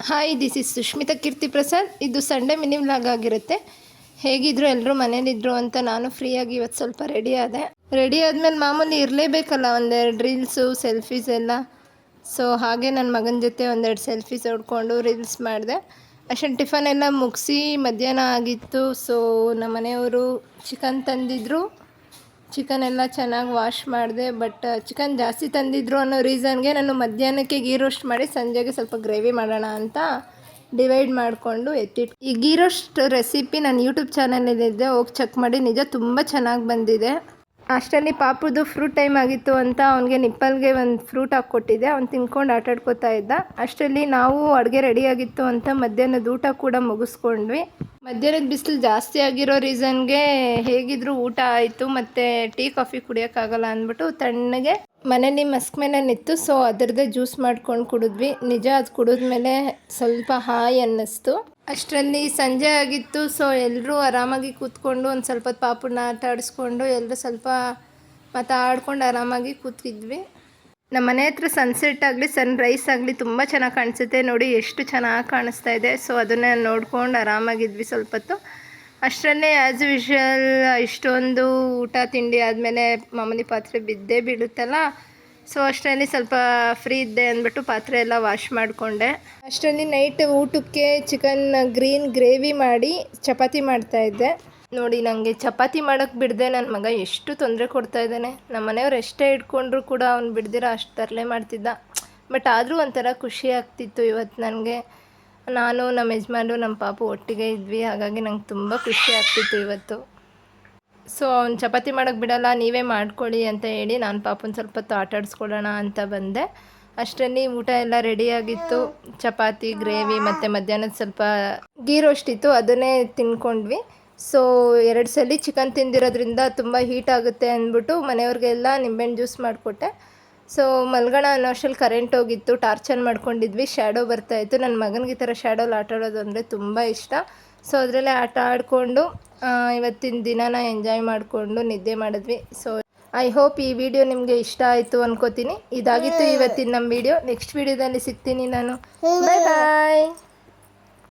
Hi, this is Sushmita ಕೀರ್ತಿ ಪ್ರಸಾದ್. ಇದು Sunday mini vlog ಆಗಿರುತ್ತೆ. ಹೇಗಿದ್ರು ಎಲ್ಲರೂ ಮನೇಲಿದ್ರು ಅಂತ ನಾನು ಫ್ರೀಯಾಗಿ ಇವತ್ತು ಸ್ವಲ್ಪ ರೆಡಿ ಆದೆ. ರೆಡಿ ಆದಮೇಲೆ ಮಾಮೂಲಿ ಇರಲೇಬೇಕಲ್ಲ, ಒಂದೆರಡು ರೀಲ್ಸು ಸೆಲ್ಫೀಸ್ ಎಲ್ಲ. ಸೊ ಹಾಗೆ ನನ್ನ ಮಗನ ಜೊತೆ ಒಂದೆರಡು ಸೆಲ್ಫೀಸ್ ಹೊಡ್ಕೊಂಡು ರೀಲ್ಸ್ ಮಾಡಿದೆ. ಅಷ್ಟೊಂದು ಟಿಫನ್ ಎಲ್ಲ ಮುಗಿಸಿ ಮಧ್ಯಾಹ್ನ ಆಗಿತ್ತು. ಸೊ ನಮ್ಮ ಮನೆಯವರು ಚಿಕನ್ ತಂದಿದ್ರು. ಚಿಕನ್ ಎಲ್ಲ ಚೆನ್ನಾಗಿ ವಾಶ್ ಮಾಡಿದೆ. ಬಟ್ ಚಿಕನ್ ಜಾಸ್ತಿ ತಂದಿದ್ರು ಅನ್ನೋ ರೀಸನ್ಗೆ ನಾನು ಮಧ್ಯಾಹ್ನಕ್ಕೆ ಗೀ ರೋಸ್ಟ್ ಮಾಡಿ ಸಂಜೆಗೆ ಸ್ವಲ್ಪ ಗ್ರೇವಿ ಮಾಡೋಣ ಅಂತ ಡಿವೈಡ್ ಮಾಡಿಕೊಂಡು ಎತ್ತಿಟ್ಟು. ಈ ಗೀ ರೋಸ್ಟ್ ರೆಸಿಪಿ ನನ್ನ ಯೂಟ್ಯೂಬ್ ಚಾನಲಲ್ಲಿದೆ, ಹೋಗಿ ಚೆಕ್ ಮಾಡಿ. ನಿಜ ತುಂಬ ಚೆನ್ನಾಗಿ ಬಂದಿದೆ. ಅಷ್ಟರಲ್ಲಿ ಪಾಪುದು ಫ್ರೂಟ್ ಟೈಮ್ ಆಗಿತ್ತು ಅಂತ ಅವನಿಗೆ ನಿಪ್ಪಲ್ಗೆ ಒಂದು ಫ್ರೂಟ್ ಹಾಕ್ಕೊಟ್ಟಿದ್ದೆ. ಅವ್ನು ತಿನ್ಕೊಂಡು ಆಟಾಡ್ಕೋತಾ ಇದ್ದ. ಅಷ್ಟರಲ್ಲಿ ನಾವು ಅಡುಗೆ ರೆಡಿಯಾಗಿತ್ತು ಅಂತ ಮಧ್ಯಾಹ್ನದ ಊಟ ಕೂಡ ಮುಗಿಸ್ಕೊಂಡ್ವಿ. ಮಧ್ಯಾಹ್ನದ ಬಿಸಿಲು ಜಾಸ್ತಿ ಆಗಿರೋ ರೀಸನ್ಗೆ ಹೇಗಿದ್ರು ಊಟ ಆಯಿತು. ಮತ್ತು ಟೀ ಕಾಫಿ ಕುಡಿಯೋಕ್ಕಾಗಲ್ಲ ಅಂದ್ಬಿಟ್ಟು ತಣ್ಣಗೆ ಮನೇಲಿ ಮಸ್ಕ್ ಮೇಲೆ ನಿತ್ತು. ಸೊ ಅದರದ್ದೇ ಜ್ಯೂಸ್ ಮಾಡ್ಕೊಂಡು ಕುಡಿದ್ವಿ. ನಿಜ ಅದು ಕುಡಿದ್ಮೇಲೆ ಸ್ವಲ್ಪ ಹಾಯ್ ಅನ್ನಿಸ್ತು. ಅಷ್ಟರಲ್ಲಿ ಸಂಜೆ ಆಗಿತ್ತು. ಸೊ ಎಲ್ಲರೂ ಆರಾಮಾಗಿ ಕೂತ್ಕೊಂಡು ಒಂದು ಸ್ವಲ್ಪ ಹೊತ್ತು ಪಾಪುನ ಆಟ ಆಡಿಸ್ಕೊಂಡು ಎಲ್ಲರೂ ಸ್ವಲ್ಪ ಮಾತಾಡ್ಕೊಂಡು ಆರಾಮಾಗಿ ಕೂತಿದ್ವಿ. ನಮ್ಮ ಮನೆ ಹತ್ರ ಸನ್ಸೆಟ್ ಆಗಲಿ ಸನ್ರೈಸ್ ಆಗಲಿ ತುಂಬ ಚೆನ್ನಾಗಿ ಕಾಣಿಸುತ್ತೆ. ನೋಡಿ ಎಷ್ಟು ಚೆನ್ನಾಗಿ ಕಾಣಿಸ್ತಾ ಇದೆ. ಸೊ ಅದನ್ನೇ ನೋಡ್ಕೊಂಡು ಆರಾಮಾಗಿದ್ವಿ ಸ್ವಲ್ಪ ಹೊತ್ತು. ಅಷ್ಟರಲ್ಲೇ ಆ್ಯಸ್ ಯೂಶ್ವಲ್ ಇಷ್ಟೊಂದು ಊಟ ತಿಂಡಿ ಆದಮೇಲೆ ಮಾಮೂಲಿ ಪಾತ್ರೆ ಬಿದ್ದೇ ಬೀಳುತ್ತಲ್ಲ. ಸೊ ಅಷ್ಟರಲ್ಲಿ ಸ್ವಲ್ಪ ಫ್ರೀ ಇದ್ದೆ ಅಂದ್ಬಿಟ್ಟು ಪಾತ್ರೆ ಎಲ್ಲ ವಾಶ್ ಮಾಡಿಕೊಂಡೆ. ಅಷ್ಟರಲ್ಲಿ ನೈಟ್ ಊಟಕ್ಕೆ ಚಿಕನ್ ಗ್ರೀನ್ ಗ್ರೇವಿ ಮಾಡಿ ಚಪಾತಿ ಮಾಡ್ತಾಯಿದ್ದೆ. ನೋಡಿ, ನನಗೆ ಚಪಾತಿ ಮಾಡೋಕ್ಕೆ ಬಿಡದೆ ನನ್ನ ಮಗ ಎಷ್ಟು ತೊಂದರೆ ಕೊಡ್ತಾ ಇದ್ದಾನೆ. ನಮ್ಮ ಮನೆಯವ್ರು ಎಷ್ಟೇ ಇಟ್ಕೊಂಡ್ರು ಕೂಡ ಅವ್ನು ಬಿಡ್ದಿರ ಅಷ್ಟು ತರಲೆ ಮಾಡ್ತಿದ್ದ. ಬಟ್ ಆದರೂ ಒಂಥರ ಖುಷಿ ಆಗ್ತಿತ್ತು ಇವತ್ತು ನನಗೆ. ನಾನು ನಮ್ಮ ಯಜಮಾನ್ರು ನಮ್ಮ ಪಾಪು ಒಟ್ಟಿಗೆ ಇದ್ವಿ. ಹಾಗಾಗಿ ನಂಗೆ ತುಂಬ ಖುಷಿ ಆಗ್ತಿತ್ತು ಇವತ್ತು. ಸೊ ಅವ್ನು ಚಪಾತಿ ಮಾಡೋಕ್ಕೆ ಬಿಡಲ್ಲ, ನೀವೇ ಮಾಡ್ಕೊಳ್ಳಿ ಅಂತ ಹೇಳಿ ನಾನು ಪಾಪುನ ಸ್ವಲ್ಪ ಹೊತ್ತು ಆಟ ಆಡಿಸ್ಕೊಳ್ಳೋಣ ಅಂತ ಬಂದೆ. ಅಷ್ಟರಲ್ಲಿ ಊಟ ಎಲ್ಲ ರೆಡಿಯಾಗಿತ್ತು. ಚಪಾತಿ ಗ್ರೇವಿ ಮತ್ತು ಮಧ್ಯಾಹ್ನದ ಸ್ವಲ್ಪ ಗೀ ರೋಸ್ಟ್ ಇತ್ತು, ಅದನ್ನೇ ತಿನ್ಕೊಂಡ್ವಿ. ಸೊ 2 ಸಲ ಚಿಕನ್ ತಿಂದಿರೋದ್ರಿಂದ ತುಂಬ ಹೀಟ್ ಆಗುತ್ತೆ ಅಂದ್ಬಿಟ್ಟು ಮನೆಯವ್ರಿಗೆಲ್ಲ ನಿಂಬೆಹಣ್ಣು ಜ್ಯೂಸ್ ಮಾಡಿಕೊಟ್ಟೆ. ಸೊ ಮಲ್ಗೋಣ ಅನ್ನೋ ಅಷ್ಟರಲ್ಲಿ ಕರೆಂಟ್ ಹೋಗಿತ್ತು. ಟಾರ್ಚ್ ಆನ್ ಮಾಡ್ಕೊಂಡಿದ್ವಿ. ಶ್ಯಾಡೋ ಬರ್ತಾಯಿತ್ತು. ನನ್ನ ಮಗನಿಗೆ ಈ ಥರ ಶ್ಯಾಡೋಲ್ಲಿ ಆಟ ಆಡೋದು ಅಂದರೆ ತುಂಬ ಇಷ್ಟ. ಸೊ ಅದರಲ್ಲೇ ಆಟ ಆಡಿಕೊಂಡು ಇವತ್ತಿನ ದಿನನ ಎಂಜಾಯ್ ಮಾಡಿಕೊಂಡು ನಿದ್ದೆ ಮಾಡಿದ್ವಿ. ಸೊ ಐ ಹೋಪ್ ಈ ವಿಡಿಯೋ ನಿಮಗೆ ಇಷ್ಟ ಆಯಿತು ಅನ್ಕೋತೀನಿ. ಇದಾಗಿತ್ತು ಇವತ್ತಿನ ನಮ್ಮ ವಿಡಿಯೋ. ನೆಕ್ಸ್ಟ್ ವಿಡಿಯೋದಲ್ಲಿ ಸಿಗ್ತೀನಿ ನಾನು. ಬಾಯ್ ಬಾಯ್.